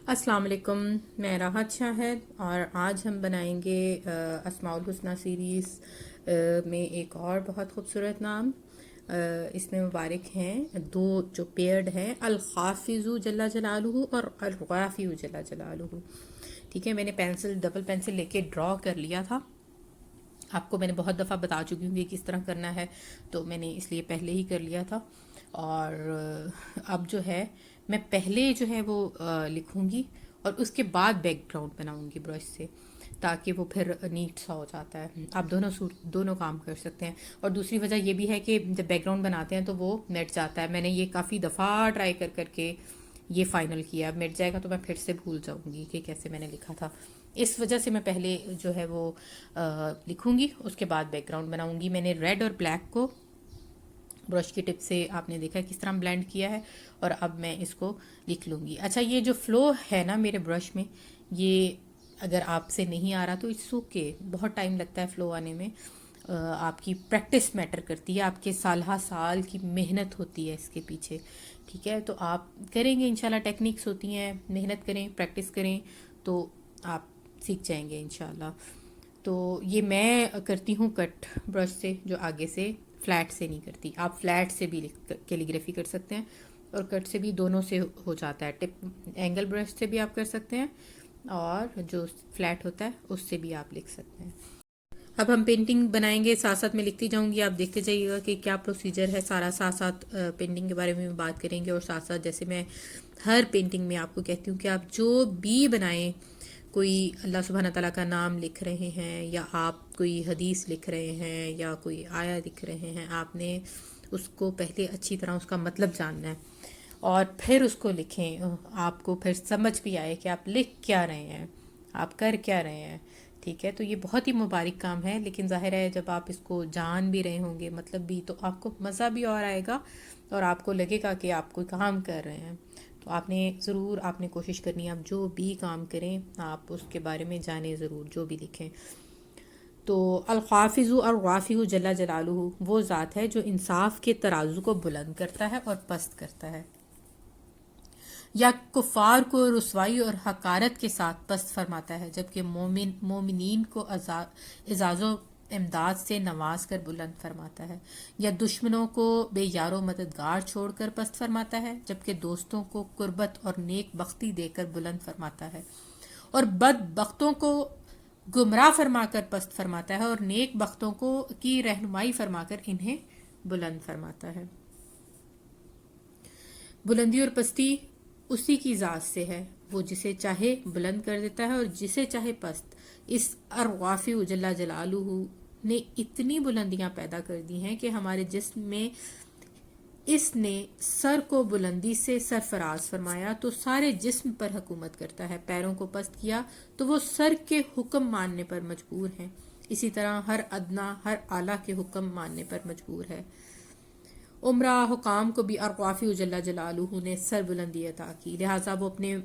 السلام علیکم، میں راحت شاہد اور آج ہم بنائیں گے اسماء الحسنہ سیریز میں ایک اور بہت خوبصورت نام۔ اس میں مبارک ہیں دو جو پیئرڈ ہیں، الخافض جل جلالہ اور الغافر جل جلالہ۔ ٹھیک ہے، میں نے ڈبل پینسل لے کے ڈرا کر لیا تھا، آپ کو میں نے بہت دفعہ بتا چکی ہوں کہ کس طرح کرنا ہے، تو میں نے اس لیے پہلے ہی کر لیا تھا۔ اور اب جو ہے میں پہلے جو ہے وہ لکھوں گی اور اس کے بعد بیک گراؤنڈ بناؤں گی برش سے، تاکہ وہ پھر نیٹ سا ہو جاتا ہے۔ آپ دونوں کام کر سکتے ہیں۔ اور دوسری وجہ یہ بھی ہے کہ جب بیک گراؤنڈ بناتے ہیں تو وہ مٹ جاتا ہے۔ میں نے یہ کافی دفعہ ٹرائی کر کے یہ فائنل کیا، مٹ جائے گا تو میں پھر سے بھول جاؤں گی کہ کیسے میں نے لکھا تھا۔ اس وجہ سے میں پہلے جو ہے وہ لکھوں گی، اس کے بعد بیک گراؤنڈ بناؤں گی۔ میں نے ریڈ اور بلیک کو برش کی ٹپ سے آپ نے دیکھا کس طرح بلینڈ کیا ہے، اور اب میں اس کو لکھ لوں گی۔ اچھا، یہ جو فلو ہے نا میرے برش میں، یہ اگر آپ سے نہیں آ رہا تو اٹس اوکے، بہت ٹائم لگتا ہے فلو آنے میں۔ آپ کی پریکٹس میٹر کرتی ہے، آپ کے سالہ سال کی محنت ہوتی ہے اس کے پیچھے۔ ٹھیک ہے، تو آپ کریں گے انشاءاللہ، ٹیکنیکس ہوتی ہیں، محنت کریں، پریکٹس کریں تو آپ سیکھ جائیں گے انشاءاللہ۔ تو یہ میں کرتی ہوں کٹ برش سے، جو آگے سے، فلیٹ سے نہیں کرتی۔ آپ فلیٹ سے بھی کیلیگرافی کر سکتے ہیں اور کٹ سے بھی، دونوں سے ہو جاتا ہے۔ ٹپ اینگل برش سے بھی آپ کر سکتے ہیں اور جو فلیٹ ہوتا ہے اس سے بھی آپ لکھ سکتے ہیں۔ اب ہم پینٹنگ بنائیں گے، ساتھ ساتھ میں لکھتی جاؤں گی، آپ دیکھتے جائیے گا کہ کیا پروسیجر ہے سارا۔ ساتھ ساتھ پینٹنگ کے بارے میں بات کریں گے، اور ساتھ ساتھ جیسے میں ہر پینٹنگ میں آپ کو کہتی ہوں کہ آپ جو بھی بنائیں، کوئی اللہ سبحانہ تعالیٰ کا نام لکھ رہے ہیں، یا آپ کوئی حدیث لکھ رہے ہیں، یا کوئی آیا لکھ رہے ہیں، آپ نے اس کو پہلے اچھی طرح اس کا مطلب جاننا ہے اور پھر اس کو لکھیں۔ آپ کو پھر سمجھ بھی آئے کہ آپ لکھ کیا رہے ہیں، آپ کر کیا رہے ہیں۔ ٹھیک ہے، تو یہ بہت ہی مبارک کام ہے، لیکن ظاہر ہے جب آپ اس کو جان بھی رہے ہوں گے مطلب بھی، تو آپ کو مزہ بھی اور آئے گا اور آپ کو لگے گا کہ آپ کوئی کام کر رہے ہیں۔ تو آپ نے کوشش کرنی ہے، آپ جو بھی کام کریں آپ اس کے بارے میں جانیں ضرور، جو بھی لکھیں۔ تو الخافض اور غافر جل جلالہ وہ ذات ہے جو انصاف کے ترازو کو بلند کرتا ہے اور پست کرتا ہے، یا کفار کو رسوائی اور حقارت کے ساتھ پست فرماتا ہے، جبکہ مومنین کو اعزاز و امداد سے نواز کر بلند فرماتا ہے، یا دشمنوں کو بے یار و مددگار چھوڑ کر پست فرماتا ہے، جبکہ دوستوں کو قربت اور نیک بختی دے کر بلند فرماتا ہے، اور بد بختوں کو گمراہ فرما کر پست فرماتا ہے، اور نیک بختوں کو کی رہنمائی فرما کر انہیں بلند فرماتا ہے۔ بلندی اور پستی اسی کی ذات سے ہے، وہ جسے چاہے بلند کر دیتا ہے اور جسے چاہے پست۔ اس ارغافی جل جلالہ نے اتنی بلندیاں پیدا کر دی ہیں کہ ہمارے جسم میں اس نے سر کو بلندی سے سرفراز فرمایا تو سارے جسم پر حکومت کرتا ہے، پیروں کو پست کیا تو وہ سر کے حکم ماننے پر مجبور ہیں، اسی طرح ہر ادنا ہر اعلیٰ کے حکم ماننے پر مجبور ہے۔ عمرہ حکام کو بھی ارغافی جل جلالہ نے سر بلندی عطا کی، لہٰذا وہ اپنے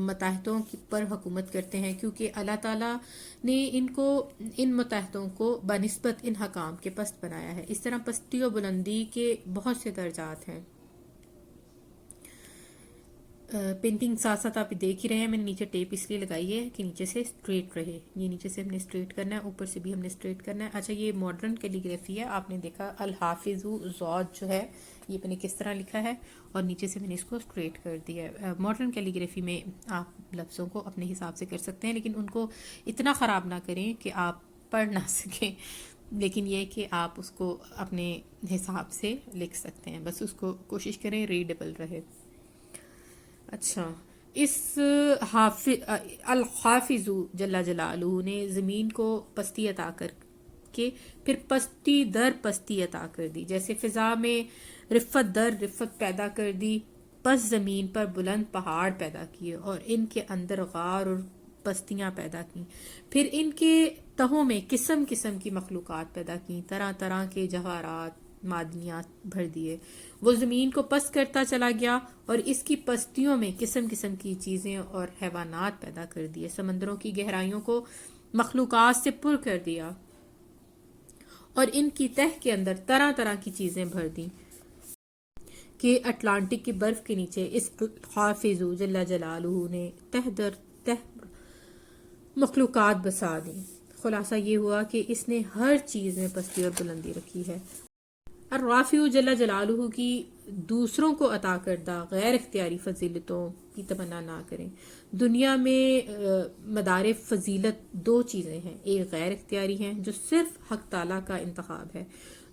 متحدوں پر حکومت کرتے ہیں، کیونکہ اللہ تعالیٰ نے ان متحدوں کو بنسبت ان حکام کے پست بنایا ہے۔ اس طرح پستی و بلندی کے بہت سے درجات ہیں۔ پینٹنگ ساتھ ساتھ آپ دیکھ ہی رہے ہیں، میں نے نیچے ٹیپ اس لیے لگائی ہے کہ نیچے سے اسٹریٹ رہے، یہ نیچے سے ہم نے اسٹریٹ کرنا ہے، اوپر سے بھی ہم نے اسٹریٹ کرنا ہے۔ اچھا، یہ ماڈرن کیلیگرافی ہے، آپ نے دیکھا الحافظ زوج جو ہے یہ میں نے کس طرح لکھا ہے، اور نیچے سے میں نے اس کو اسٹریٹ کر دیا ہے۔ ماڈرن کیلیگرافی میں آپ لفظوں کو اپنے حساب سے کر سکتے ہیں، لیکن ان کو اتنا خراب نہ کریں کہ آپ پڑھ نہ سکیں، لیکن یہ کہ آپ اس کو اپنے حساب سے لکھ سکتے ہیں، بس اس کو کوشش کریں ریڈیبل رہے۔ اچھا، اس الحافظ جل جلالہ نے زمین کو پستی عطا کر کے پھر پستی در پستی عطا کر دی، جیسے فضا میں رفت در رفت پیدا کر دی، پس زمین پر بلند پہاڑ پیدا کیے اور ان کے اندر غار اور پستیاں پیدا کیں، پھر ان کے تہوں میں قسم قسم کی مخلوقات پیدا کیں، طرح طرح کے جواہرات معدنیات بھر دیے۔ وہ زمین کو پست کرتا چلا گیا اور اس کی پستیوں میں قسم قسم کی چیزیں اور حیوانات پیدا کر دیے، سمندروں کی گہرائیوں کو مخلوقات سے پر کر دیا اور ان کی تہ کے اندر طرح طرح کی چیزیں بھر دیں، کہ اٹلانٹک کی برف کے نیچے اس حافظ جل جلالہ نے تہ در تہ مخلوقات بسا دی. خلاصہ یہ ہوا کہ اس نے ہر چیز میں پستی اور بلندی رکھی ہے. الرافع جل جلالہ کی دوسروں کو عطا کردہ غیر اختیاری فضیلتوں کی تمنا نہ کریں. دنیا میں مدار فضیلت دو چیزیں ہیں، ایک غیر اختیاری ہیں جو صرف حق تعالیٰ کا انتخاب ہے،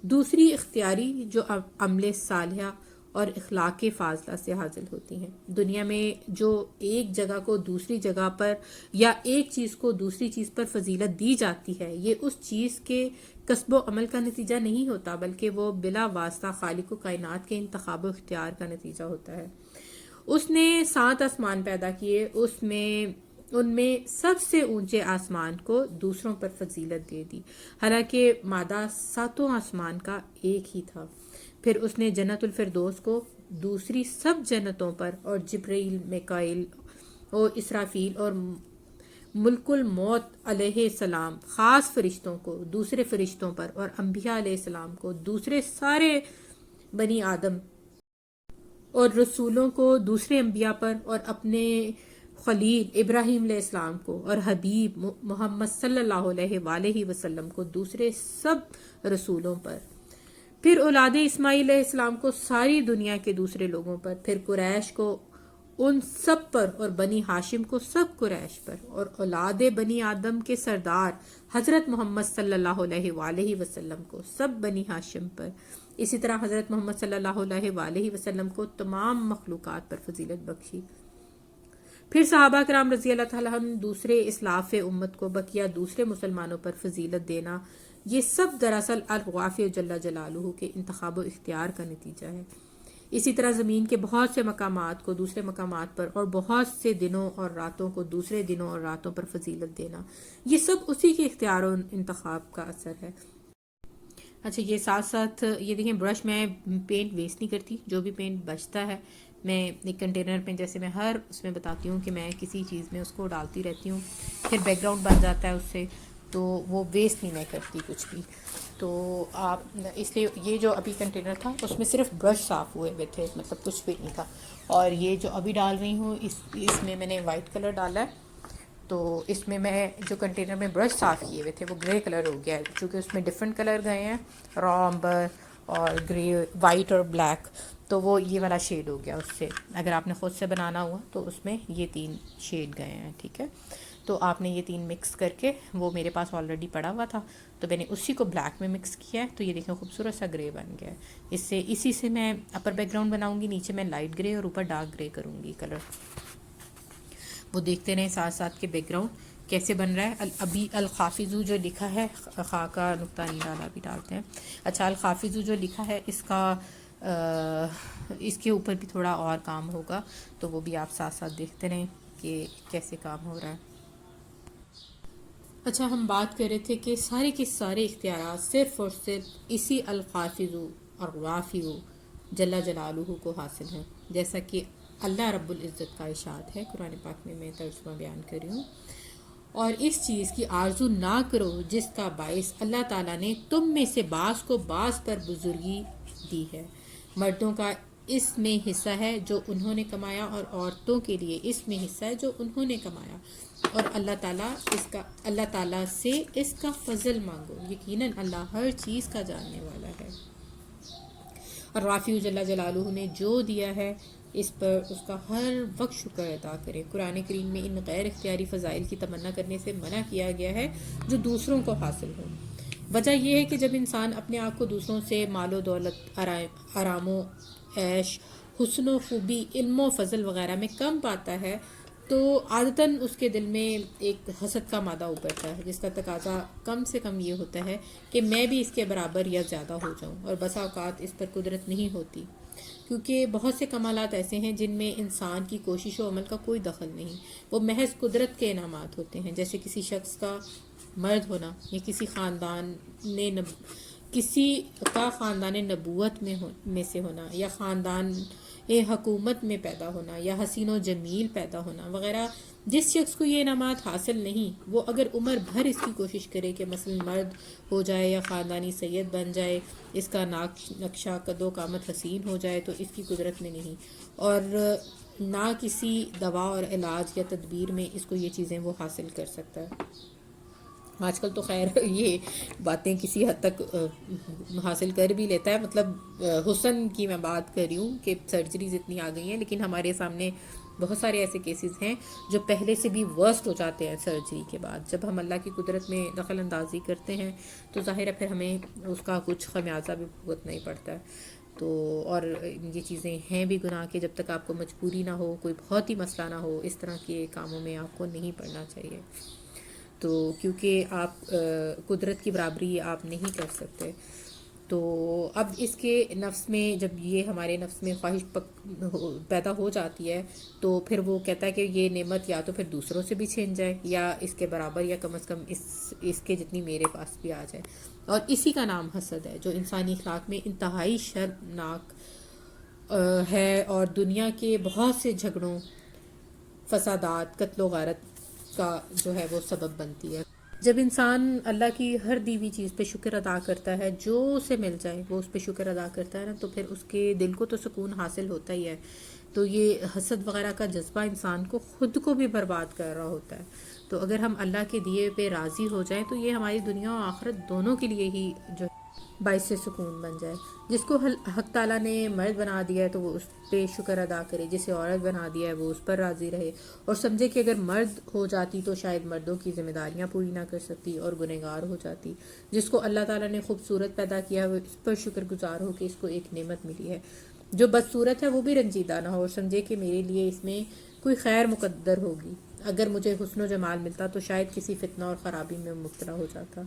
دوسری اختیاری جو عمل صالحہ اور اخلاق فاضلہ سے حاصل ہوتی ہیں. دنیا میں جو ایک جگہ کو دوسری جگہ پر یا ایک چیز کو دوسری چیز پر فضیلت دی جاتی ہے، یہ اس چیز کے کسب و عمل کا نتیجہ نہیں ہوتا، بلکہ وہ بلا واسطہ خالق و کائنات کے انتخاب و اختیار کا نتیجہ ہوتا ہے. اس نے 7 آسمان پیدا کیے، ان میں سب سے اونچے آسمان کو دوسروں پر فضیلت دے دی، حالانکہ مادہ 7 آسمان کا ایک ہی تھا. پھر اس نے جنت الفردوس کو دوسری سب جنتوں پر اور جبرائیل، میکائیل اور اسرافیل اور ملک الموت علیہ السلام خاص فرشتوں کو دوسرے فرشتوں پر اور انبیاء علیہ السلام کو دوسرے سارے بنی آدم اور رسولوں کو دوسرے انبیاء پر اور اپنے خلیل ابراہیم علیہ السلام کو اور حبیب محمد صلی اللہ علیہ وآلہ وسلم کو دوسرے سب رسولوں پر، پھر اولاد اسماعیل علیہ السلام کو ساری دنیا کے دوسرے لوگوں پر، پھر قریش کو ان سب پر اور بنی ہاشم کو سب قریش پر، اور اولاد بنی آدم کے سردار حضرت محمد صلی اللہ علیہ وآلہ وسلم کو سب بنی ہاشم پر. اسی طرح حضرت محمد صلی اللہ علیہ وآلہ وسلم کو تمام مخلوقات پر فضیلت بخشی. پھر صحابہ کرام رضی اللہ تعالیٰ عنہ دوسرے اسلاف امت کو بقیہ دوسرے مسلمانوں پر فضیلت دینا، یہ سب دراصل الرافع جل جلالہ کے انتخاب و اختیار کا نتیجہ ہے. اسی طرح زمین کے بہت سے مقامات کو دوسرے مقامات پر اور بہت سے دنوں اور راتوں کو دوسرے دنوں اور راتوں پر فضیلت دینا، یہ سب اسی کے اختیار و انتخاب کا اثر ہے. اچھا، یہ ساتھ ساتھ یہ دیکھیں برش میں پینٹ ویسٹ نہیں کرتی، جو بھی پینٹ بچتا ہے میں ایک کنٹینر میں، جیسے میں ہر اس میں بتاتی ہوں کہ میں کسی چیز میں اس کو ڈالتی رہتی ہوں، پھر بیک گراؤنڈ بن جاتا ہے اس سے، تو وہ ویسٹ نہیں میں کرتی کچھ بھی. تو آپ اس لیے یہ جو ابھی کنٹینر تھا اس میں صرف برش صاف ہوئے ہوئے تھے، مطلب کچھ بھی نہیں تھا. اور یہ جو ابھی ڈال رہی ہوں اس میں نے وائٹ کلر ڈالا ہے، تو اس میں جو کنٹینر میں برش صاف کیے ہوئے تھے وہ گرے کلر ہو گیا ہے، چونکہ اس میں ڈفرینٹ کلر گئے ہیں، را امبر اور گرے، وائٹ اور بلیک، تو وہ یہ والا شیڈ ہو گیا اس سے. اگر آپ نے خود سے بنانا ہوا تو اس میں یہ 3 شیڈ گئے ہیں. ٹھیک ہے، تو آپ نے یہ 3 مکس کر کے، وہ میرے پاس آلریڈی پڑا ہوا تھا تو میں نے اسی کو بلیک میں مکس کیا ہے، تو یہ دیکھیں خوبصورت سا گرے بن گیا ہے. اسی سے میں اپر بیک گراؤنڈ بناؤں گی، نیچے میں لائٹ گرے اور اوپر ڈارک گرے کروں گی کلر. وہ دیکھتے رہیں ساتھ ساتھ کے بیک گراؤنڈ کیسے بن رہا ہے. ابھی الخافض جو لکھا ہے، خا کا نقطہ نہیں ڈالا، بھی ڈالتے ہیں. اچھا، الخافض جو لکھا ہے اس کے اوپر بھی تھوڑا اور کام ہوگا، تو وہ بھی آپ ساتھ ساتھ دیکھتے رہیں کہ کیسے کام ہو رہا ہے. اچھا، ہم بات کر رہے تھے کہ سارے کے سارے اختیارات صرف اور صرف اسی الخافض اور رافع جل جلالہ کو حاصل ہیں، جیسا کہ اللہ رب العزت کا ارشاد ہے قرآن پاک میں ترجمہ بیان کر رہی ہوں. اور اس چیز کی آرزو نہ کرو جس کا باعث اللہ تعالیٰ نے تم میں سے بعض کو بعض پر بزرگی دی ہے. مردوں کا اس میں حصہ ہے جو انہوں نے کمایا، اور عورتوں کے لیے اس میں حصہ ہے جو انہوں نے کمایا، اور اللہ تعالیٰ سے اس کا فضل مانگو، یقیناً اللہ ہر چیز کا جاننے والا ہے. اور رافع جل جلالہ نے جو دیا ہے اس پر اس کا ہر وقت شکر ادا کرے. قرآن کریم میں ان غیر اختیاری فضائل کی تمنا کرنے سے منع کیا گیا ہے جو دوسروں کو حاصل ہو. وجہ یہ ہے کہ جب انسان اپنے آپ کو دوسروں سے مال و دولت، آرام و عیش، حسن و خوبی، علم و فضل وغیرہ میں کم پاتا ہے تو عادتاً اس کے دل میں ایک حسد کا مادہ ابھرتا ہے، جس کا تقاضا کم سے کم یہ ہوتا ہے کہ میں بھی اس کے برابر یا زیادہ ہو جاؤں. اور بسا اوقات اس پر قدرت نہیں ہوتی، کیونکہ بہت سے کمالات ایسے ہیں جن میں انسان کی کوشش و عمل کا کوئی دخل نہیں، وہ محض قدرت کے انعامات ہوتے ہیں. جیسے کسی شخص کا مرد ہونا، یا کسی کا خاندان نبوت میں سے ہونا، یا خاندان حکومت میں پیدا ہونا یا حسین و جمیل پیدا ہونا وغیرہ، جس شخص کو یہ انعامات حاصل نہیں، وہ اگر عمر بھر اس کی کوشش کرے کہ مثلا مرد ہو جائے یا خاندانی سید بن جائے، اس کا نقشہ قد و قامت حسین ہو جائے، تو اس کی قدرت میں نہیں، اور نہ کسی دوا اور علاج یا تدبیر میں اس کو یہ چیزیں وہ حاصل کر سکتا ہے۔ آج کل تو خیر یہ باتیں کسی حد تک حاصل کر بھی لیتا ہے، مطلب حسن کی میں بات کر رہی ہوں کہ سرجریز اتنی آ گئی ہیں، لیکن ہمارے سامنے بہت سارے ایسے کیسز ہیں جو پہلے سے بھی ورسٹ ہو جاتے ہیں سرجری کے بعد۔ جب ہم اللہ کی قدرت میں دخل اندازی کرتے ہیں تو ظاہر ہے پھر ہمیں اس کا کچھ خمیازہ بھی بھگتنا ہی پڑتا ہے۔ تو اور یہ چیزیں ہیں بھی گناہ کے، جب تک آپ کو مجبوری نہ ہو، کوئی بہت ہی مسئلہ نہ ہو، اس طرح کے کاموں میں آپ کو نہیں پڑنا چاہیے، تو کیونکہ آپ قدرت کی برابری آپ نہیں کر سکتے۔ تو اب اس کے نفس میں جب یہ ہمارے نفس میں خواہش پیدا ہو جاتی ہے، تو پھر وہ کہتا ہے کہ یہ نعمت یا تو پھر دوسروں سے بھی چھین جائے یا اس کے برابر، یا کم از کم اس کے جتنی میرے پاس بھی آ جائے، اور اسی کا نام حسد ہے، جو انسانی اخلاق میں انتہائی شرمناک ہے، اور دنیا کے بہت سے جھگڑوں، فسادات، قتل و غارت کا جو ہے وہ سبب بنتی ہے۔ جب انسان اللہ کی ہر دی ہوئی چیز پہ شکر ادا کرتا ہے، جو اسے مل جائے وہ اس پہ شکر ادا کرتا ہے نا، تو پھر اس کے دل کو تو سکون حاصل ہوتا ہی ہے۔ تو یہ حسد وغیرہ کا جذبہ انسان کو خود کو بھی برباد کر رہا ہوتا ہے۔ تو اگر ہم اللہ کے دیے پہ راضی ہو جائیں تو یہ ہماری دنیا و آخرت دونوں کے لیے ہی جو باعث سکون بن جائے۔ جس کو حق تعالیٰ نے مرد بنا دیا ہے تو وہ اس پہ شکر ادا کرے، جسے عورت بنا دیا ہے وہ اس پر راضی رہے، اور سمجھے کہ اگر مرد ہو جاتی تو شاید مردوں کی ذمہ داریاں پوری نہ کر سکتی اور گنہگار ہو جاتی۔ جس کو اللہ تعالیٰ نے خوبصورت پیدا کیا وہ اس پر شکر گزار ہو کہ اس کو ایک نعمت ملی ہے۔ جو بدصورت ہے وہ بھی رنجیدہ نہ ہو اور سمجھے کہ میرے لیے اس میں کوئی خیر مقدر ہوگی، اگر مجھے حسن و جمال ملتا تو شاید کسی فتنہ اور خرابی میں مبتلا ہو جاتا۔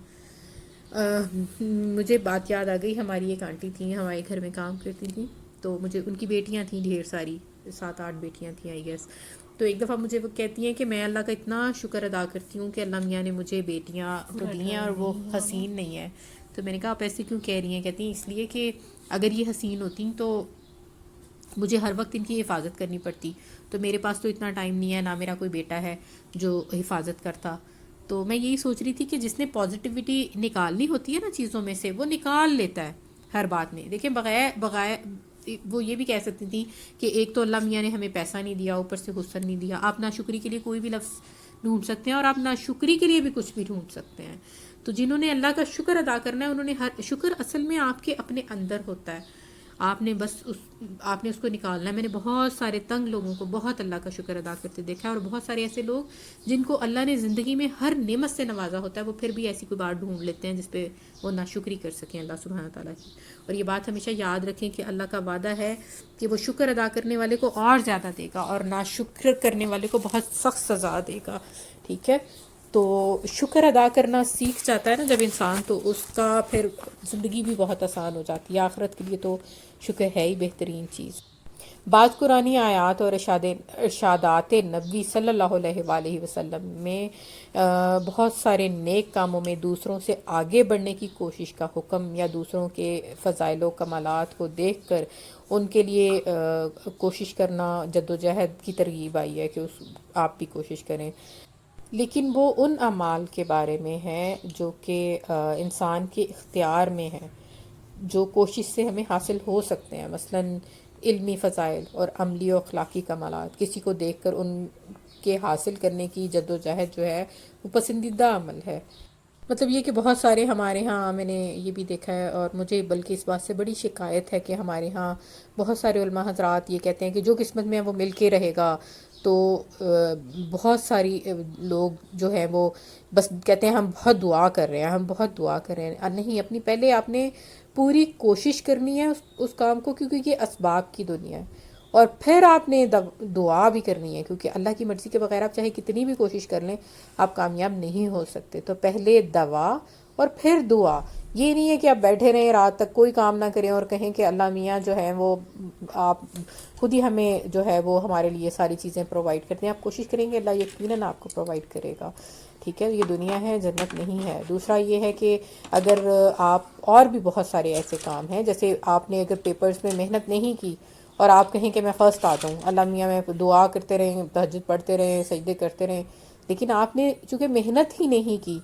مجھے بات یاد آ گئی، ہماری ایک آنٹی تھیں، ہمارے گھر میں کام کرتی تھیں، تو مجھے ان کی بیٹیاں تھیں ڈھیر ساری، 7-8 بیٹیاں تھیں آئی گیس۔ تو ایک دفعہ مجھے وہ کہتی ہیں کہ میں اللہ کا اتنا شکر ادا کرتی ہوں کہ اللہ میاں نے مجھے بیٹیاں تو دی ہیں اور وہ حسین نہیں ہے۔ تو میں نے کہا آپ ایسے کیوں کہہ رہی ہیں؟ کہتی ہیں اس لیے کہ اگر یہ حسین ہوتی تو مجھے ہر وقت ان کی حفاظت کرنی پڑتی، تو میرے پاس تو اتنا ٹائم نہیں ہے، نہ میرا کوئی بیٹا ہے جو حفاظت کرتا۔ تو میں یہی سوچ رہی تھی کہ جس نے پازیٹیوٹی نکالنی ہوتی ہے نا چیزوں میں سے، وہ نکال لیتا ہے ہر بات میں۔ دیکھیں بغیر وہ یہ بھی کہہ سکتی تھی کہ ایک تو اللہ میاں نے ہمیں پیسہ نہیں دیا، اوپر سے حسن نہیں دیا۔ آپ ناشکری کے لیے کوئی بھی لفظ ڈھونڈ سکتے ہیں اور آپ ناشکری کے لیے بھی کچھ بھی ڈھونڈ سکتے ہیں۔ تو جنہوں نے اللہ کا شکر ادا کرنا ہے، انہوں نے ہر شکر اصل میں آپ کے اپنے اندر ہوتا ہے، آپ نے بس آپ نے اس کو نکالنا ہے۔ میں نے بہت سارے تنگ لوگوں کو بہت اللہ کا شکر ادا کرتے دیکھا ہے، اور بہت سارے ایسے لوگ جن کو اللہ نے زندگی میں ہر نعمت سے نوازا ہوتا ہے، وہ پھر بھی ایسی کوئی بات ڈھونڈ لیتے ہیں جس پہ وہ ناشکری کر سکیں اللہ سبحانہ تعالیٰ کی۔ اور یہ بات ہمیشہ یاد رکھیں کہ اللہ کا وعدہ ہے کہ وہ شکر ادا کرنے والے کو اور زیادہ دے گا اور ناشکر کرنے والے کو بہت سخت سزا دے گا، ٹھیک ہے؟ تو شکر ادا کرنا سیکھ جاتا ہے نا جب انسان، تو اس کا پھر زندگی بھی بہت آسان ہو جاتی ہے۔ آخرت کے لیے تو شکر ہے ہی بہترین چیز۔ بعض قرآنی آیات اور ارشادات نبی صلی اللہ علیہ وآلہ وسلم میں بہت سارے نیک کاموں میں دوسروں سے آگے بڑھنے کی کوشش کا حکم، یا دوسروں کے فضائل و کمالات کو دیکھ کر ان کے لیے کوشش کرنا، جد و جہد کی ترغیب آئی ہے کہ آپ بھی کوشش کریں۔ لیکن وہ ان اعمال کے بارے میں ہے جو کہ انسان کے اختیار میں ہے، جو کوشش سے ہمیں حاصل ہو سکتے ہیں، مثلا علمی فضائل اور عملی و اخلاقی کمالات۔ کسی کو دیکھ کر ان کے حاصل کرنے کی جد و جہد جو ہے وہ پسندیدہ عمل ہے۔ مطلب یہ کہ بہت سارے ہمارے ہاں، میں نے یہ بھی دیکھا ہے، اور مجھے بلکہ اس بات سے بڑی شکایت ہے کہ ہمارے ہاں بہت سارے علماء حضرات یہ کہتے ہیں کہ جو قسمت میں ہے وہ مل کے رہے گا۔ تو بہت ساری لوگ جو ہیں وہ بس کہتے ہیں ہم بہت دعا کر رہے ہیں، ہم بہت دعا کر رہے ہیں۔ نہیں، اپنی پہلے آپ نے پوری کوشش کرنی ہے اس کام کو، کیونکہ یہ اسباب کی دنیا ہے، اور پھر آپ نے دعا بھی کرنی ہے، کیونکہ اللہ کی مرضی کے بغیر آپ چاہے کتنی بھی کوشش کر لیں آپ کامیاب نہیں ہو سکتے۔ تو پہلے دوا اور پھر دعا۔ یہ نہیں ہے کہ آپ بیٹھے رہیں رات تک کوئی کام نہ کریں اور کہیں کہ اللہ میاں جو ہے وہ آپ خود ہی ہمیں جو ہے وہ ہمارے لیے ساری چیزیں پرووائڈ کرتے ہیں۔ آپ کوشش کریں گے، اللہ یقیناً آپ کو پرووائڈ کرے گا، ٹھیک ہے؟ یہ دنیا ہے، جنت نہیں ہے۔ دوسرا یہ ہے کہ اگر آپ اور بھی بہت سارے ایسے کام ہیں، جیسے آپ نے اگر پیپرز میں محنت نہیں کی اور آپ کہیں کہ میں فرسٹ آ جاؤں، اللہ میاں میں دعا کرتے رہیں، تہجد پڑھتے رہیں، سجدے کرتے رہیں، لیکن آپ نے چونکہ محنت ہی نہیں کی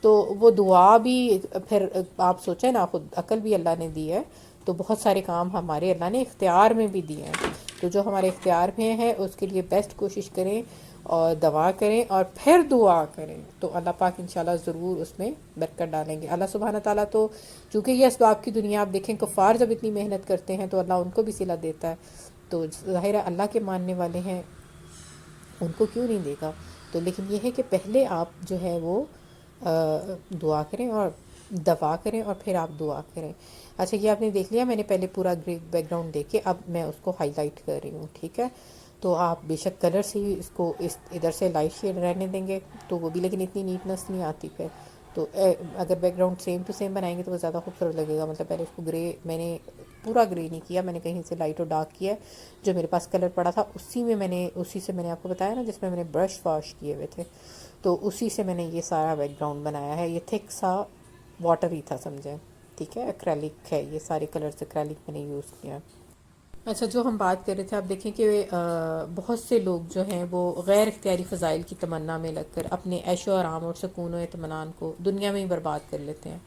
تو وہ دعا بھی پھر آپ سوچیں نا، خود عقل بھی اللہ نے دی ہے تو بہت سارے کام ہمارے اللہ نے اختیار میں بھی دیے ہیں، تو جو ہمارے اختیار میں ہے اس کے لیے بیسٹ کوشش کریں اور دعا کریں اور پھر دعا کریں، تو اللہ پاک انشاءاللہ ضرور اس میں برکت ڈالیں گے۔ اللہ سبحانہ تعالیٰ تو چونکہ یہ اسباب کی دنیا، آپ دیکھیں کفار جب اتنی محنت کرتے ہیں تو اللہ ان کو بھی صلہ دیتا ہے، تو ظاہر ہے اللہ کے ماننے والے ہیں، ان کو کیوں نہیں دے گا؟ تو لیکن یہ ہے کہ پہلے آپ جو ہے وہ دعا کریں اور دعا کریں اور پھر آپ دعا کریں۔ اچھا یہ آپ نے دیکھ لیا، میں نے پہلے پورا بیک گراؤنڈ دیکھ کے اب میں اس کو ہائی لائٹ کر رہی ہوں، ٹھیک ہے؟ تو آپ بے شک کلر سے ہی اس کو اس ادھر سے لائٹ شیڈ رہنے دیں گے تو وہ بھی، لیکن اتنی نیٹنس نہیں آتی پھر، تو اگر background same to same بنائیں گے تو وہ زیادہ خوبصورت لگے گا۔ مطلب پہلے اس کو گرے، میں نے پورا گرے نہیں کیا، میں نے کہیں سے لائٹ اور ڈارک کیا، جو میرے پاس کلر پڑا تھا اسی سے میں نے آپ کو بتایا نا، جس میں نے برش واش کیے ہوئے تھے، تو اسی سے میں نے یہ سارا بیک گراؤنڈ بنایا ہے۔ یہ تھک سا واٹر ہی تھا سمجھیں، ٹھیک ہے؟ ایکریلک ہے، یہ سارے کلرز ایکریلک میں نے یوز کیا۔ اچھا جو ہم بات کر رہے تھے، آپ دیکھیں کہ بہت سے لوگ جو ہیں وہ غیر اختیاری فضائل کی تمنا میں لگ کر اپنے عیش و آرام اور سکون و اطمینان کو دنیا میں ہی برباد کر لیتے ہیں،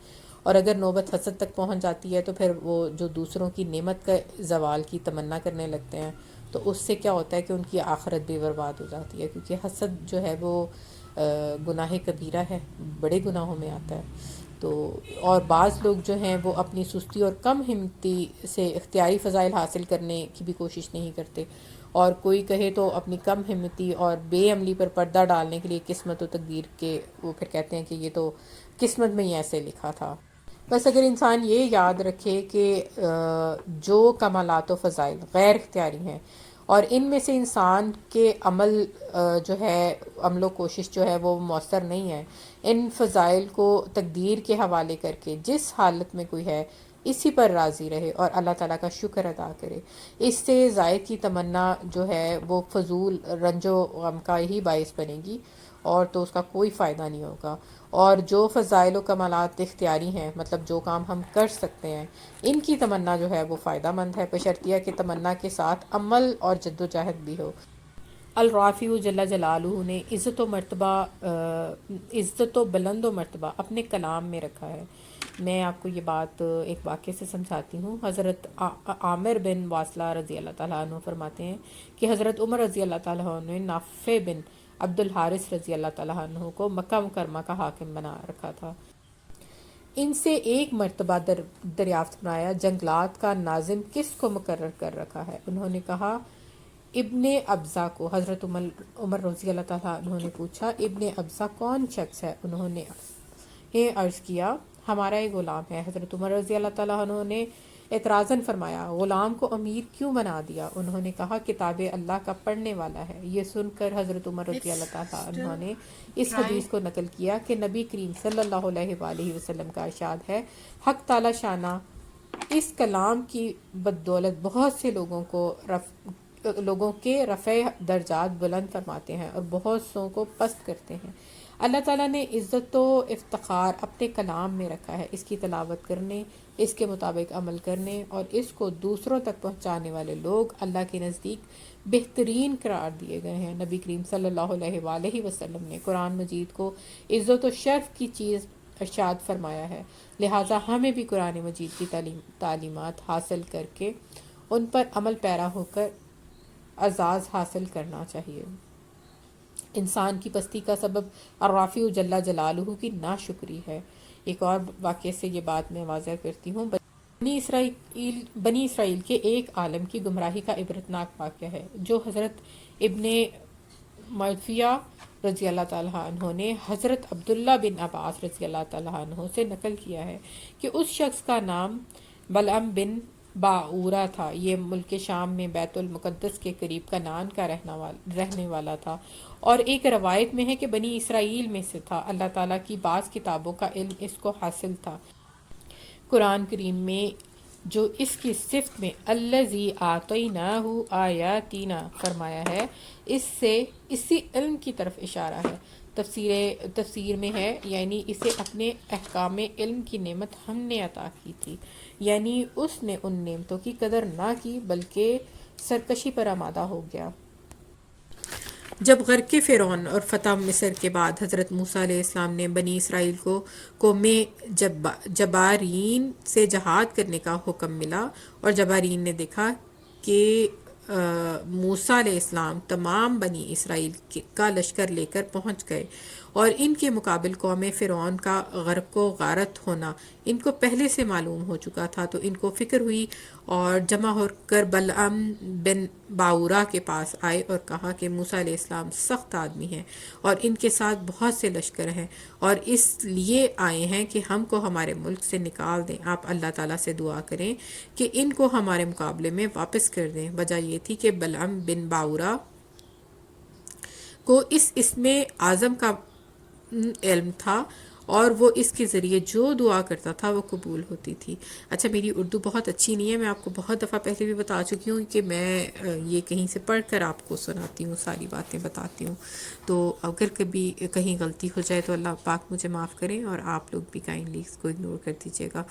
اور اگر نوبت حسد تک پہنچ جاتی ہے تو پھر وہ جو دوسروں کی نعمت کا زوال کی تمنا کرنے لگتے ہیں، تو اس سے کیا ہوتا ہے کہ ان کی آخرت بھی برباد ہو جاتی ہے، کیونکہ حسد جو ہے وہ گناہ کبیرہ ہے، بڑے گناہوں میں آتا ہے۔ تو اور بعض لوگ جو ہیں وہ اپنی سستی اور کم ہمتی سے اختیاری فضائل حاصل کرنے کی بھی کوشش نہیں کرتے، اور کوئی کہے تو اپنی کم ہمتی اور بے عملی پر پردہ ڈالنے کے لیے قسمت و تقدیر کے وہ پھر کہتے ہیں کہ یہ تو قسمت میں ہی ایسے لکھا تھا۔ بس اگر انسان یہ یاد رکھے کہ جو کمالات و فضائل غیر اختیاری ہیں اور ان میں سے انسان کے عمل جو ہے، عمل و کوشش جو ہے وہ مؤثر نہیں ہے، ان فضائل کو تقدیر کے حوالے کر کے جس حالت میں کوئی ہے اسی پر راضی رہے اور اللہ تعالیٰ کا شکر ادا کرے، اس سے زائد کی تمنا جو ہے وہ فضول رنج و غم کا ہی باعث بنے گی، اور تو اس کا کوئی فائدہ نہیں ہوگا۔ اور جو فضائل و کمالات اختیاری ہیں، مطلب جو کام ہم کر سکتے ہیں، ان کی تمنا جو ہے وہ فائدہ مند ہے، بشرطیہ کہ تمنا کے ساتھ عمل اور جد و جہد بھی ہو۔ الرافع جل جلالہ نے عزت و بلند و مرتبہ اپنے کلام میں رکھا ہے۔ میں آپ کو یہ بات ایک واقعے سے سمجھاتی ہوں۔ حضرت عامر بن واصلہ رضی اللہ تعالیٰ عنہ فرماتے ہیں کہ حضرت عمر رضی اللہ تعالیٰ عنہ نے نافع بن عبد الحارث رضی اللہ تعالیٰ عنہ کو مکہ مکرمہ کا حاکم بنا رکھا تھا۔ ان سے ایک مرتبہ دریافت فرمایا، جنگلات کا ناظم کس کو مقرر کر رکھا ہے؟ انہوں نے کہا ابن ابزا کو۔ حضرت عمر رضی اللہ تعالیٰ عنہ نے پوچھا ابن ابزا کون شخص ہے؟ انہوں نے عرض کیا ہمارا ایک غلام ہے۔ حضرت عمر رضی اللہ تعالیٰ عنہ نے اعتراضاً فرمایا غلام کو امیر کیوں بنا دیا؟ انہوں نے کہا کتاب اللہ کا پڑھنے والا ہے۔ یہ سن کر حضرت عمر رضی اللہ تعالیٰ عنہ نے اس حدیث کو نقل کیا کہ نبی کریم صلی اللہ علیہ وآلہ وسلم کا ارشاد ہے، حق تعالی شانہ اس کلام کی بدولت بہت سے لوگوں کے رفع درجات بلند فرماتے ہیں اور بہت سوں کو پست کرتے ہیں۔ اللہ تعالیٰ نے عزت و افتخار اپنے کلام میں رکھا ہے، اس کی تلاوت کرنے، اس کے مطابق عمل کرنے اور اس کو دوسروں تک پہنچانے والے لوگ اللہ کے نزدیک بہترین قرار دیے گئے ہیں۔ نبی کریم صلی اللہ علیہ وآلہ وسلم نے قرآن مجید کو عزت و شرف کی چیز ارشاد فرمایا ہے، لہٰذا ہمیں بھی قرآن مجید کی تعلیمات حاصل کر کے ان پر عمل پیرا ہو کر اعزاز حاصل کرنا چاہیے۔ انسان کی پستی کا سبب الرافع جل جلالہ کی ناشکری ہے۔ ایک اور واقعے سے یہ بات میں واضح کرتی ہوں۔ بنی اسرائیل کے ایک عالم کی گمراہی کا عبرتناک واقعہ ہے، جو حضرت ابن مرفیہ رضی اللہ تعالیٰ عنہ نے حضرت عبداللہ بن عباس رضی اللہ تعالیٰ عنہ سے نقل کیا ہے کہ اس شخص کا نام بلعم بن باعورہ تھا۔ یہ ملک شام میں بیت المقدس کے قریب کنعان کا رہنے والا تھا، اور ایک روایت میں ہے کہ بنی اسرائیل میں سے تھا۔ اللہ تعالیٰ کی بعض کتابوں کا علم اس کو حاصل تھا۔ قرآن کریم میں جو اس کی صفت میں الذی آتیناہ آیاتنا فرمایا ہے، اس سے اسی علم کی طرف اشارہ ہے۔ تفسیر میں ہے یعنی اسے اپنے احکام علم کی نعمت ہم نے عطا کی تھی، یعنی اس نے ان نعمتوں کی قدر نہ کی بلکہ سرکشی پر آمادہ ہو گیا۔ جب غرق فرعون اور فتح مصر کے بعد حضرت موسیٰ علیہ السلام نے بنی اسرائیل کو قوم جبارین سے جہاد کرنے کا حکم ملا، اور جبارین نے دیکھا کہ موسیٰ علیہ السلام تمام بنی اسرائیل کا لشکر لے کر پہنچ گئے، اور ان کے مقابل قوم فرعون کا غرق و غارت ہونا ان کو پہلے سے معلوم ہو چکا تھا، تو ان کو فکر ہوئی اور جمع ہو کر بلعم بن باورا کے پاس آئے اور کہا کہ موسیٰ علیہ السلام سخت آدمی ہیں اور ان کے ساتھ بہت سے لشکر ہیں، اور اس لیے آئے ہیں کہ ہم کو ہمارے ملک سے نکال دیں۔ آپ اللہ تعالیٰ سے دعا کریں کہ ان کو ہمارے مقابلے میں واپس کر دیں۔ وجہ یہ تھی کہ بلعم بن باورا کو اس اسم اعظم کا علم تھا، اور وہ اس کے ذریعے جو دعا کرتا تھا وہ قبول ہوتی تھی۔ اچھا، میری اردو بہت اچھی نہیں ہے، میں آپ کو بہت دفعہ پہلے بھی بتا چکی ہوں کہ میں یہ کہیں سے پڑھ کر آپ کو سناتی ہوں، ساری باتیں بتاتی ہوں، تو اگر کبھی کہیں غلطی ہو جائے تو اللہ پاک مجھے معاف کریں، اور آپ لوگ بھی کائنڈلی اس کو اگنور کر دیجیے گا۔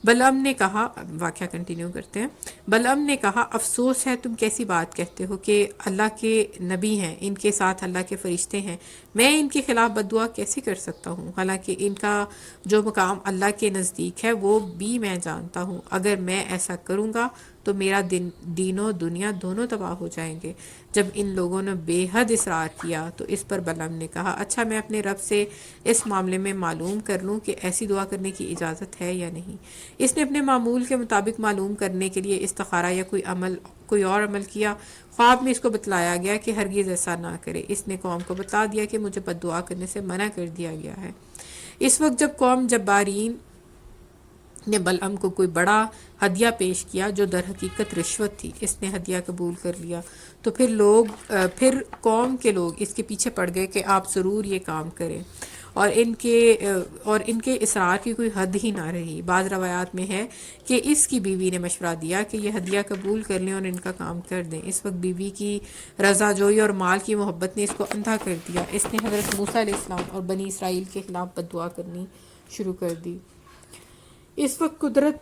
بلعم نے کہا، واقعہ کنٹینیو کرتے ہیں، بلعم نے کہا افسوس ہے تم کیسی بات کہتے ہو کہ اللہ کے نبی ہیں، ان کے ساتھ اللہ کے فرشتے ہیں، میں ان کے خلاف بد دعا کیسے کر سکتا ہوں؟ حالانکہ ان کا جو مقام اللہ کے نزدیک ہے وہ بھی میں جانتا ہوں، اگر میں ایسا کروں گا تو میرا دین و دنیا دونوں تباہ ہو جائیں گے۔ جب ان لوگوں نے بے حد اصرار کیا تو اس پر بلعم نے کہا اچھا، میں اپنے رب سے اس معاملے میں معلوم کر لوں کہ ایسی دعا کرنے کی اجازت ہے یا نہیں۔ اس نے اپنے معمول کے مطابق معلوم کرنے کے لیے استخارہ یا کوئی اور عمل کیا۔ خواب میں اس کو بتلایا گیا کہ ہرگز ایسا نہ کرے۔ اس نے قوم کو بتا دیا کہ مجھے بد دعا کرنے سے منع کر دیا گیا ہے۔ اس وقت جب قوم جبارین نے بلعم کو کوئی بڑا ہدیہ پیش کیا جو در حقیقت رشوت تھی، اس نے ہدیہ قبول کر لیا، تو پھر قوم کے لوگ اس کے پیچھے پڑ گئے کہ آپ ضرور یہ کام کریں، اور ان کے اصرار کی کوئی حد ہی نہ رہی۔ بعض روایات میں ہے کہ اس کی بیوی نے مشورہ دیا کہ یہ ہدیہ قبول کر لیں اور ان کا کام کر دیں۔ اس وقت بیوی کی رضا جوئی اور مال کی محبت نے اس کو اندھا کر دیا۔ اس نے حضرت موسیٰ علیہ السلام اور بنی اسرائیل کے خلاف بد دعا کرنی شروع کر دی۔ اس وقت قدرت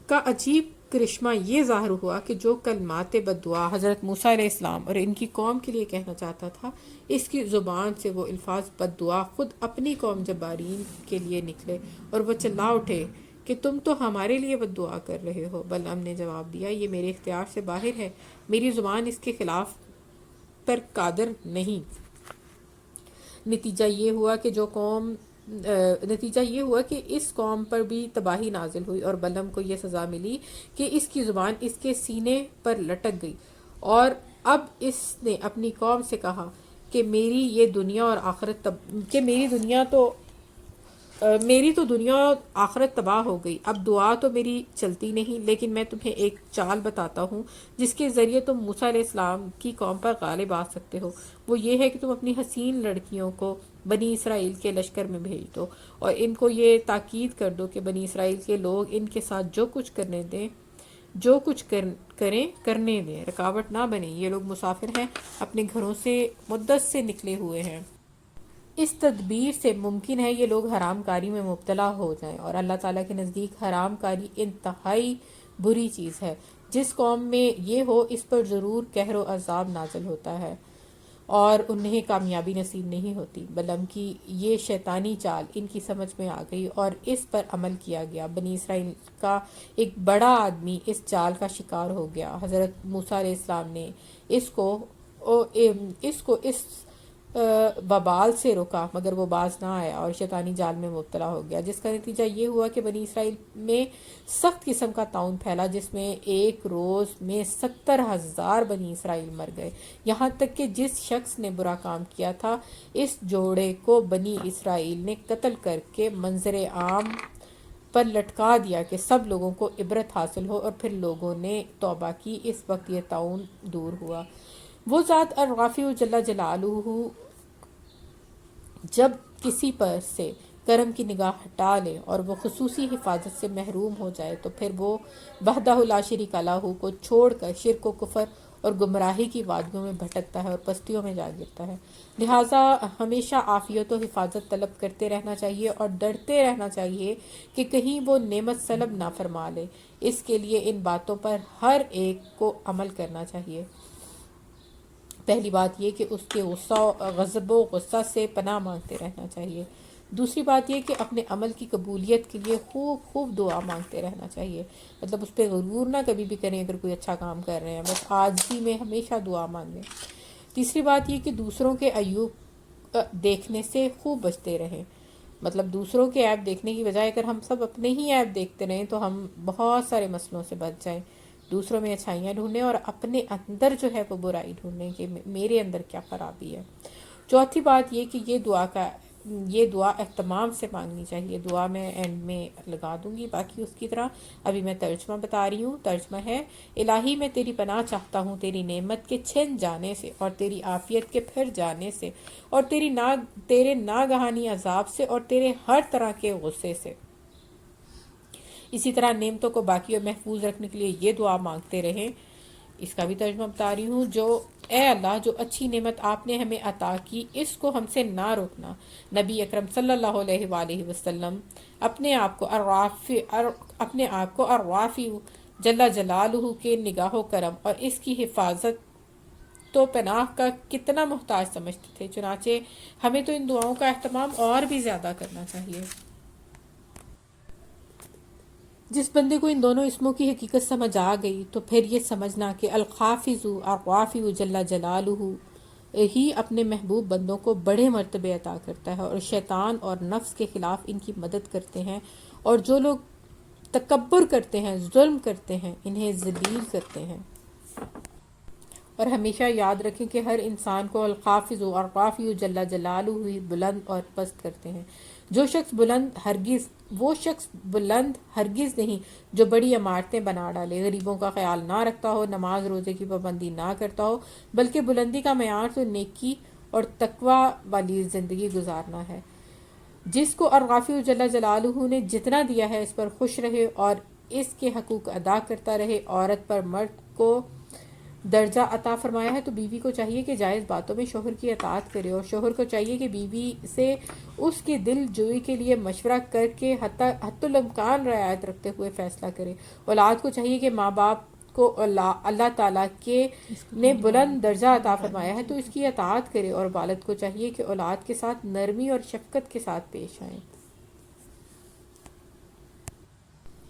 کا عجیب کرشمہ یہ ظاہر ہوا کہ جو کلمات بد دعا حضرت موسیٰ علیہ السلام اور ان کی قوم کے لیے کہنا چاہتا تھا، اس کی زبان سے وہ الفاظ بد دعا خود اپنی قوم جبارین کے لیے نکلے، اور وہ چلا اٹھے کہ تم تو ہمارے لیے بد دعا کر رہے ہو۔ بلعم نے جواب دیا یہ میرے اختیار سے باہر ہے، میری زبان اس کے خلاف پر قادر نہیں۔ نتیجہ یہ ہوا کہ اس قوم پر بھی تباہی نازل ہوئی، اور بلعم کو یہ سزا ملی کہ اس کی زبان اس کے سینے پر لٹک گئی، اور اب اس نے اپنی قوم سے کہا کہ میری تو دنیا اور آخرت تباہ ہو گئی، اب دعا تو میری چلتی نہیں، لیکن میں تمہیں ایک چال بتاتا ہوں جس کے ذریعے تم موسیٰ علیہ السلام کی قوم پر غالب آ سکتے ہو۔ وہ یہ ہے کہ تم اپنی حسین لڑکیوں کو بنی اسرائیل کے لشکر میں بھیج دو، اور ان کو یہ تاکید کر دو کہ بنی اسرائیل کے لوگ ان کے ساتھ جو کچھ کرنے دیں، رکاوٹ نہ بنے۔ یہ لوگ مسافر ہیں، اپنے گھروں سے مدت سے نکلے ہوئے ہیں، اس تدبیر سے ممکن ہے یہ لوگ حرام کاری میں مبتلا ہو جائیں، اور اللہ تعالیٰ کے نزدیک حرام کاری انتہائی بری چیز ہے۔ جس قوم میں یہ ہو اس پر ضرور قہر و عذاب نازل ہوتا ہے اور انہیں کامیابی نصیب نہیں ہوتی۔ بلعم کی یہ شیطانی چال ان کی سمجھ میں آ گئی اور اس پر عمل کیا گیا۔ بنی اسرائیل کا ایک بڑا آدمی اس چال کا شکار ہو گیا۔ حضرت موسیٰ علیہ السلام نے اس کو اس وبال سے روکا، مگر وہ باز نہ آیا اور شیطانی جال میں مبتلا ہو گیا، جس کا نتیجہ یہ ہوا کہ بنی اسرائیل میں سخت قسم کا طاعون پھیلا، جس میں ایک روز میں 70,000 بنی اسرائیل مر گئے، یہاں تک کہ جس شخص نے برا کام کیا تھا اس جوڑے کو بنی اسرائیل نے قتل کر کے منظر عام پر لٹکا دیا کہ سب لوگوں کو عبرت حاصل ہو، اور پھر لوگوں نے توبہ کی۔ اس وقت یہ طاعون دور ہوا۔ وہ ذات الرافع جل جلالہ جب کسی پر سے کرم کی نگاہ ہٹا لے اور وہ خصوصی حفاظت سے محروم ہو جائے تو پھر وہ وحدہ لا شریک لہ کو چھوڑ کر شرک و کفر اور گمراہی کی وادیوں میں بھٹکتا ہے اور پستیوں میں جا گرتا ہے۔ لہٰذا ہمیشہ عافیت و حفاظت طلب کرتے رہنا چاہیے اور ڈرتے رہنا چاہیے کہ کہیں وہ نعمت سلب نہ فرما لے۔ اس کے لیے ان باتوں پر ہر ایک کو عمل کرنا چاہیے۔ پہلی بات یہ کہ اس کے غضب و غصہ سے پناہ مانگتے رہنا چاہیے۔ دوسری بات یہ کہ اپنے عمل کی قبولیت کے لیے خوب خوب دعا مانگتے رہنا چاہیے، مطلب اس پہ غرور نہ کبھی بھی کریں اگر کوئی اچھا کام کر رہے ہیں، بس عاجزی میں ہمیشہ دعا مانگیں۔ تیسری بات یہ کہ دوسروں کے عیوب دیکھنے سے خوب بچتے رہیں، مطلب دوسروں کے عیب دیکھنے کی بجائے اگر ہم سب اپنے ہی عیب دیکھتے رہیں تو ہم بہت سارے مسئلوں سے بچ جائیں۔ دوسروں میں اچھائیاں ڈھونڈیں اور اپنے اندر جو ہے وہ برائی ڈھونڈیں کہ میرے اندر کیا خرابی ہے۔ چوتھی بات یہ کہ یہ دعا اہتمام سے مانگنی چاہیے۔ دعا میں اینڈ میں لگا دوں گی باقی اس کی طرح، ابھی میں ترجمہ بتا رہی ہوں۔ ترجمہ ہے: الہی میں تیری پناہ چاہتا ہوں تیری نعمت کے چھن جانے سے اور تیری عافیت کے پھر جانے سے اور تیرے ناگہانی عذاب سے اور تیرے ہر طرح کے غصے سے۔ اسی طرح نعمتوں کو باقی اور محفوظ رکھنے کے لیے یہ دعا مانگتے رہیں۔ اس کا بھی ترجمہ بتا رہی ہوں: اے اللہ، جو اچھی نعمت آپ نے ہمیں عطا کی اس کو ہم سے نہ روکنا۔ نبی اکرم صلی اللہ علیہ وآلہ وسلم اپنے آپ کو الرافع جل جلالہ کے نگاہ و کرم اور اس کی حفاظت تو پناہ کا کتنا محتاج سمجھتے تھے، چنانچہ ہمیں تو ان دعاؤں کا اہتمام اور بھی زیادہ کرنا چاہیے۔ جس بندے کو ان دونوں اسموں کی حقیقت سمجھ آ گئی تو پھر یہ سمجھنا کہ الخافض الرافع جل جلالہ ہی اپنے محبوب بندوں کو بڑے مرتبے عطا کرتا ہے اور شیطان اور نفس کے خلاف ان کی مدد کرتے ہیں، اور جو لوگ تکبر کرتے ہیں، ظلم کرتے ہیں، انہیں ذلیل کرتے ہیں۔ اور ہمیشہ یاد رکھیں کہ ہر انسان کو الخافض اور الرافع جل جلالہ ہی بلند اور پست کرتے ہیں۔ وہ شخص بلند ہرگز نہیں جو بڑی عمارتیں بنا ڈالے، غریبوں کا خیال نہ رکھتا ہو، نماز روزے کی پابندی نہ کرتا ہو، بلکہ بلندی کا معیار تو نیکی اور تقوی والی زندگی گزارنا ہے۔ جس کو الرافع جل جلالہ نے جتنا دیا ہے اس پر خوش رہے اور اس کے حقوق ادا کرتا رہے۔ عورت پر مرد کو درجہ عطا فرمایا ہے تو بیوی کو چاہیے کہ جائز باتوں میں شوہر کی اطاعت کرے، اور شوہر کو چاہیے کہ بیوی سے اس کی دل جوئی کے لیے مشورہ کر کے حتی الامکان رعایت رکھتے ہوئے فیصلہ کرے۔ اولاد کو چاہیے کہ ماں باپ کو اللہ تعالیٰ نے بلند درجہ عطا فرمایا ہے تو اس کی اطاعت کرے، اور والد کو چاہیے کہ اولاد کے ساتھ نرمی اور شفقت کے ساتھ پیش آئیں۔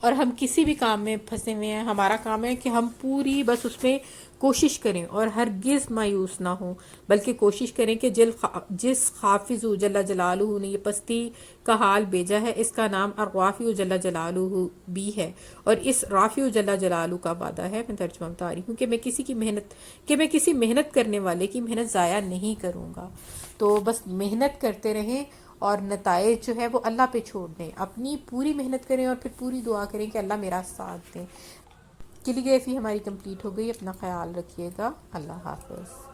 اور ہم کسی بھی کام میں پھنسے ہوئے ہیں، ہمارا کام ہے کہ ہم پوری بس اس میں کوشش کریں اور ہرگز مایوس نہ ہوں، بلکہ کوشش کریں کہ جس خافض جل جلالہ نے یہ پستی کا حال بھیجا ہے اس کا نام الرافع جل جلالہ بھی ہے، اور اس رافع جل جلالہ کا وعدہ ہے، میں ترجمہ بتا رہی ہوں، کہ میں کسی محنت کرنے والے کی محنت ضائع نہیں کروں گا۔ تو بس محنت کرتے رہیں اور نتائج جو ہے وہ اللہ پہ چھوڑ دیں، اپنی پوری محنت کریں اور پھر پوری دعا کریں کہ اللہ میرا ساتھ دیں۔ کیلیگرافی ہماری کمپلیٹ ہو گئی، اپنا خیال رکھیے گا، اللہ حافظ۔